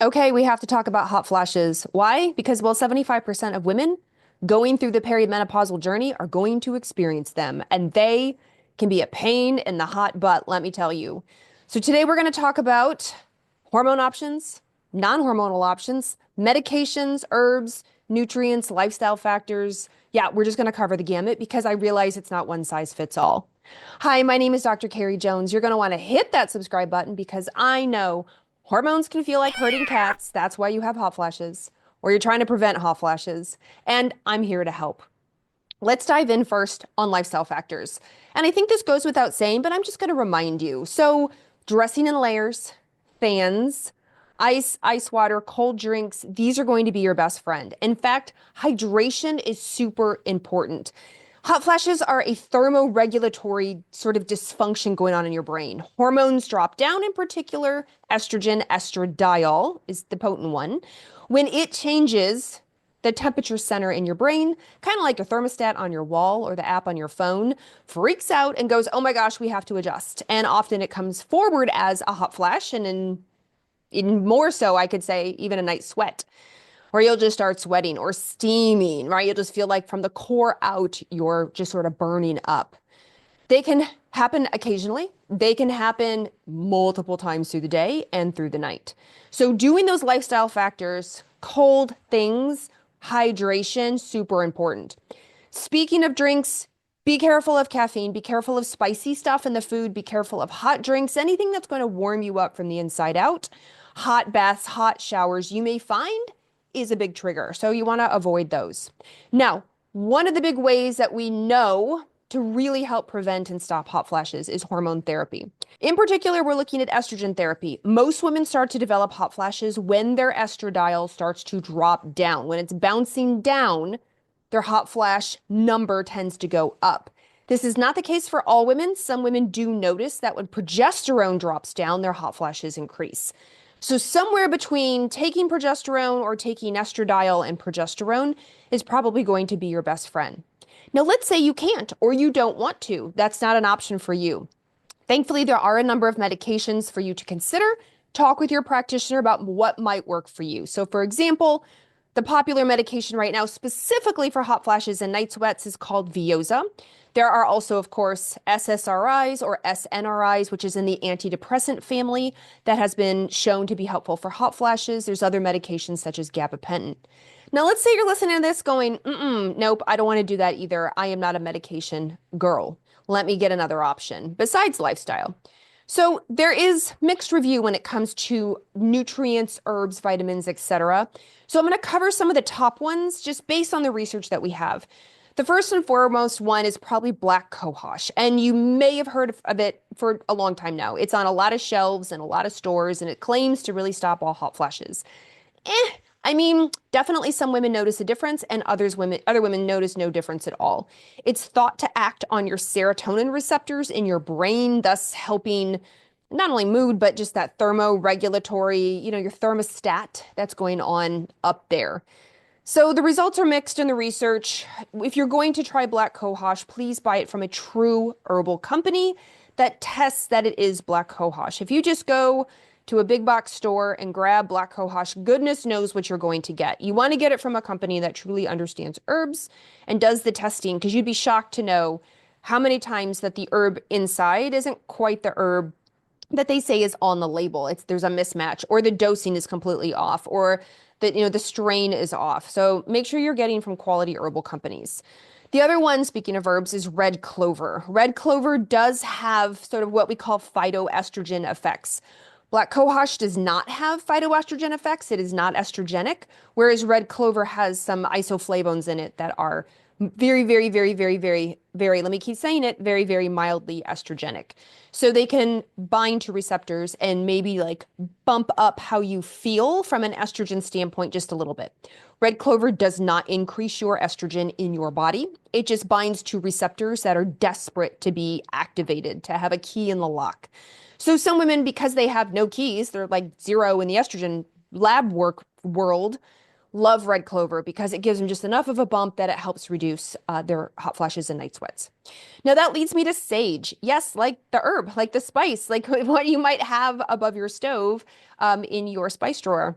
Okay, we have to talk about hot flashes. Why? Because, well, 75% of women going through the perimenopausal journey are going to experience them, and they can be a pain in the hot butt, let me tell you. So, today we're going to talk about hormone options, non-hormonal options, medications, herbs, nutrients, lifestyle factors. Yeah, we're just going to cover the gamut because I realize it's not one size fits all. Hi, my name is Dr. Carrie Jones. You're going to want to hit that subscribe button because I know hormones can feel like herding cats. That's why you have hot flashes, or you're trying to prevent hot flashes. And I'm here to help. Let's dive in first on lifestyle factors. And I think this goes without saying, but I'm just going to remind you. So, dressing in layers, fans, ice water, cold drinks, these are going to be your best friend. In fact, hydration is super important. Hot flashes are a thermoregulatory sort of dysfunction going on in your brain. Hormones drop down, in particular, estrogen, estradiol is the potent one. When it changes, the temperature center in your brain, kind of like a thermostat on your wall or the app on your phone, freaks out and goes, oh my gosh, we have to adjust. And often it comes forward as a hot flash, and in more so, I could say, even a night sweat, or you'll just start sweating or steaming, right? You'll just feel like from the core out, you're just sort of burning up. They can happen occasionally. They can happen multiple times through the day and through the night. So doing those lifestyle factors, cold things, hydration, super important. Speaking of drinks, be careful of caffeine, be careful of spicy stuff in the food, be careful of hot drinks, anything that's going to warm you up from the inside out. Hot baths, hot showers, you may find is a big trigger. So you want to avoid those. Now, one of the big ways that we know to really help prevent and stop hot flashes is hormone therapy. In particular, we're looking at estrogen therapy. Most women start to develop hot flashes when their estradiol starts to drop down. When it's bouncing down, their hot flash number tends to go up. This is not the case for all women. Some women do notice that when progesterone drops down, their hot flashes increase. So somewhere between taking progesterone or taking estradiol and progesterone is probably going to be your best friend. Now, let's say you can't or you don't want to. That's not an option for you. Thankfully, there are a number of medications for you to consider. Talk with your practitioner about what might work for you. So, for example, the popular medication right now, specifically for hot flashes and night sweats, is called Veoza. There are also, of course, SSRIs or SNRIs, which is in the antidepressant family that has been shown to be helpful for hot flashes. There's other medications such as gabapentin. Now, let's say you're listening to this going, nope, I don't want to do that either. I am not a medication girl. Let me get another option besides lifestyle. So there is mixed review when it comes to nutrients, herbs, vitamins, etc. So I'm going to cover some of the top ones just based on the research that we have. The first and foremost one is probably black cohosh, and you may have heard of it for a long time now. It's on a lot of shelves and a lot of stores, and it claims to really stop all hot flashes. I mean, definitely some women notice a difference and other women notice no difference at all. It's thought to act on your serotonin receptors in your brain, thus helping not only mood, but just that thermoregulatory, your thermostat that's going on up there. So the results are mixed in the research. If you're going to try black cohosh, please buy it from a true herbal company that tests that it is black cohosh. If you just go to a big box store and grab black cohosh, goodness knows what you're going to get. You want to get it from a company that truly understands herbs and does the testing, because you'd be shocked to know how many times that the herb inside isn't quite the herb that they say is on the label. There's a mismatch, or the dosing is completely off, or the strain is off. So make sure you're getting from quality herbal companies. The other one, speaking of herbs, is red clover. Red clover does have sort of what we call phytoestrogen effects. Black cohosh does not have phytoestrogen effects. It is not estrogenic, whereas red clover has some isoflavones in it that are very, very, very, very, very, very, let me keep saying it, very, very mildly estrogenic. So they can bind to receptors and maybe like bump up how you feel from an estrogen standpoint just a little bit. Red clover does not increase your estrogen in your body. It just binds to receptors that are desperate to be activated, to have a key in the lock. So some women, because they have no keys, they're like zero in the estrogen lab work world, love red clover because it gives them just enough of a bump that it helps reduce their hot flashes and night sweats. Now that leads me to sage. Yes, like the herb, like the spice, like what you might have above your stove in your spice drawer.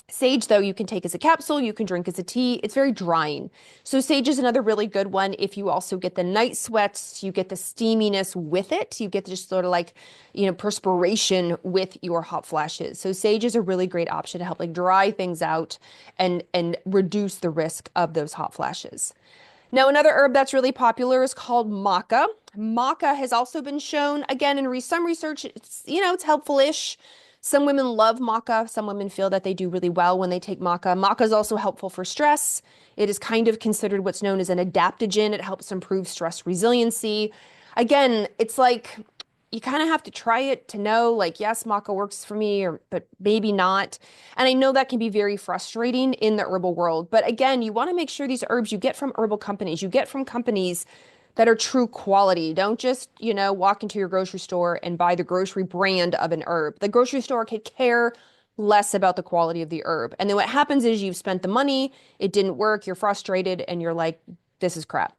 Sage, though, you can take as a capsule, you can drink as a tea. It's very drying. So sage is another really good one. If you also get the night sweats, you get the steaminess with it. You get just sort of like, perspiration with your hot flashes. So sage is a really great option to help like dry things out and reduce the risk of those hot flashes. Now, another herb that's really popular is called maca. Maca has also been shown, again, in some research, it's helpful-ish. Some women love maca. Some women feel that they do really well when they take maca. Maca is also helpful for stress. It is kind of considered what's known as an adaptogen. It helps improve stress resiliency. Again, it's like you kind of have to try it to know, like, yes, maca works for me, but maybe not. And I know that can be very frustrating in the herbal world. But again, you want to make sure these herbs you get from herbal companies, you get from companies that are true quality. Don't just, walk into your grocery store and buy the grocery brand of an herb. The grocery store could care less about the quality of the herb. And then what happens is you've spent the money, it didn't work, you're frustrated, and you're like, this is crap.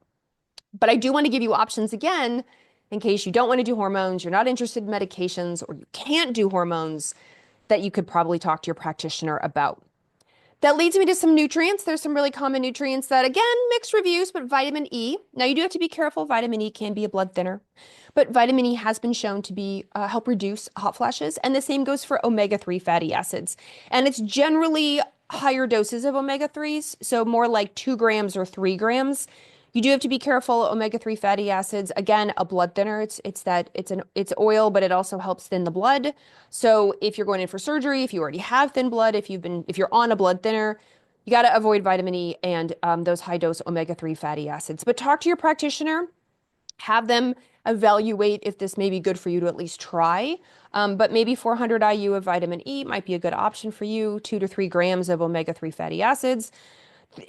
But I do want to give you options again in case you don't want to do hormones, you're not interested in medications, or you can't do hormones that you could probably talk to your practitioner about. That leads me to some nutrients. There's some really common nutrients that, again, mixed reviews, but vitamin E. Now, you do have to be careful. Vitamin E can be a blood thinner, but vitamin E has been shown to be help reduce hot flashes, and the same goes for omega-3 fatty acids. And it's generally higher doses of omega-3s, so more like 2 grams or 3 grams. You do have to be careful. Omega-3 fatty acids, again, a blood thinner. It's oil, but it also helps thin the blood. So if you're going in for surgery, if you already have thin blood, if you're on a blood thinner, you got to avoid vitamin E and those high dose omega-3 fatty acids. But talk to your practitioner, have them evaluate if this may be good for you to at least try. But maybe 400 IU of vitamin E might be a good option for you, 2 to 3 grams of omega-3 fatty acids.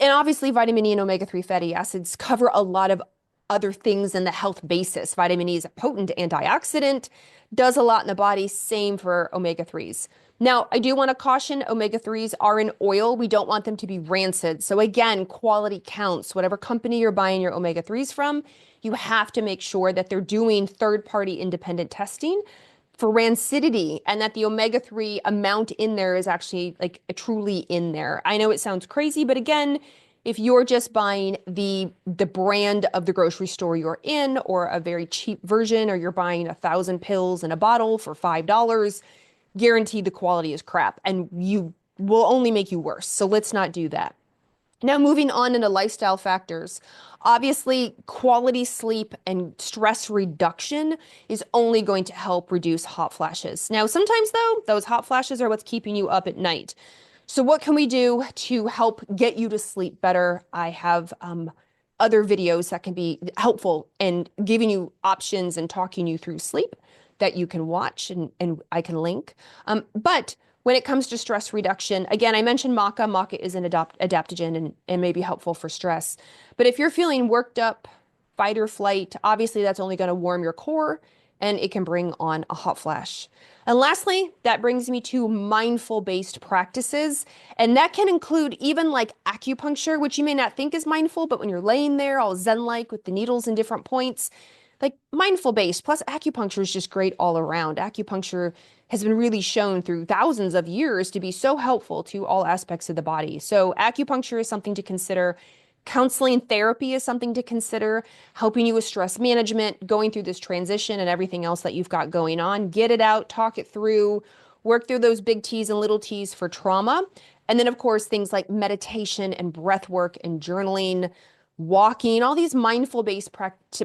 And obviously, vitamin E and omega-3 fatty acids cover a lot of other things in the health basis. Vitamin E is a potent antioxidant, does a lot in the body, same for omega-3s. Now, I do want to caution omega-3s are in oil. We don't want them to be rancid. So again, quality counts. Whatever company you're buying your omega-3s from, you have to make sure that they're doing third-party independent testing for rancidity and that the omega-3 amount in there is actually like truly in there. I know it sounds crazy, but again, if you're just buying the brand of the grocery store you're in or a very cheap version, or you're buying 1,000 pills in a bottle for $5, guaranteed the quality is crap and you will only make you worse. So let's not do that. Now, moving on into lifestyle factors. Obviously, quality sleep and stress reduction is only going to help reduce hot flashes. Now, sometimes though, those hot flashes are what's keeping you up at night. So what can we do to help get you to sleep better? I have other videos that can be helpful in giving you options and talking you through sleep that you can watch and I can link. But when it comes to stress reduction, again, I mentioned maca. Maca is an adaptogen and may be helpful for stress. But if you're feeling worked up, fight or flight, obviously that's only going to warm your core and it can bring on a hot flash. And lastly, that brings me to mindful-based practices. And that can include even like acupuncture, which you may not think is mindful, but when you're laying there all zen-like with the needles in different points, like mindful-based, plus acupuncture is just great all around. Acupuncture has been really shown through thousands of years to be so helpful to all aspects of the body. So acupuncture is something to consider. Counseling therapy is something to consider, helping you with stress management, going through this transition and everything else that you've got going on. Get it out, talk it through, work through those big T's and little T's for trauma. And then, of course, things like meditation and breath work and journaling, walking, all these mindful-based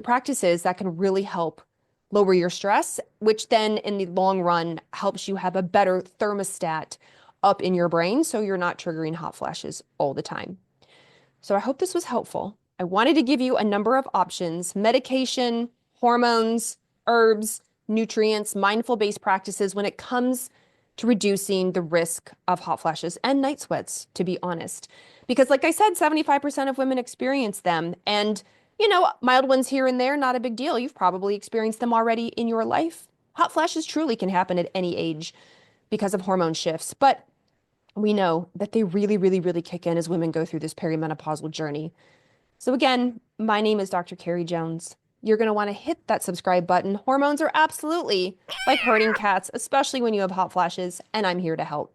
practices that can really help lower your stress, which then in the long run helps you have a better thermostat up in your brain so you're not triggering hot flashes all the time. So I hope this was helpful. I wanted to give you a number of options: medication, hormones, herbs, nutrients, mindful-based practices when it comes to reducing the risk of hot flashes and night sweats, to be honest. Because like I said, 75% of women experience them. And, mild ones here and there, not a big deal. You've probably experienced them already in your life. Hot flashes truly can happen at any age because of hormone shifts. But we know that they really, really, really kick in as women go through this perimenopausal journey. So again, my name is Dr. Carrie Jones. You're going to want to hit that subscribe button. Hormones are absolutely like herding cats, especially when you have hot flashes, and I'm here to help.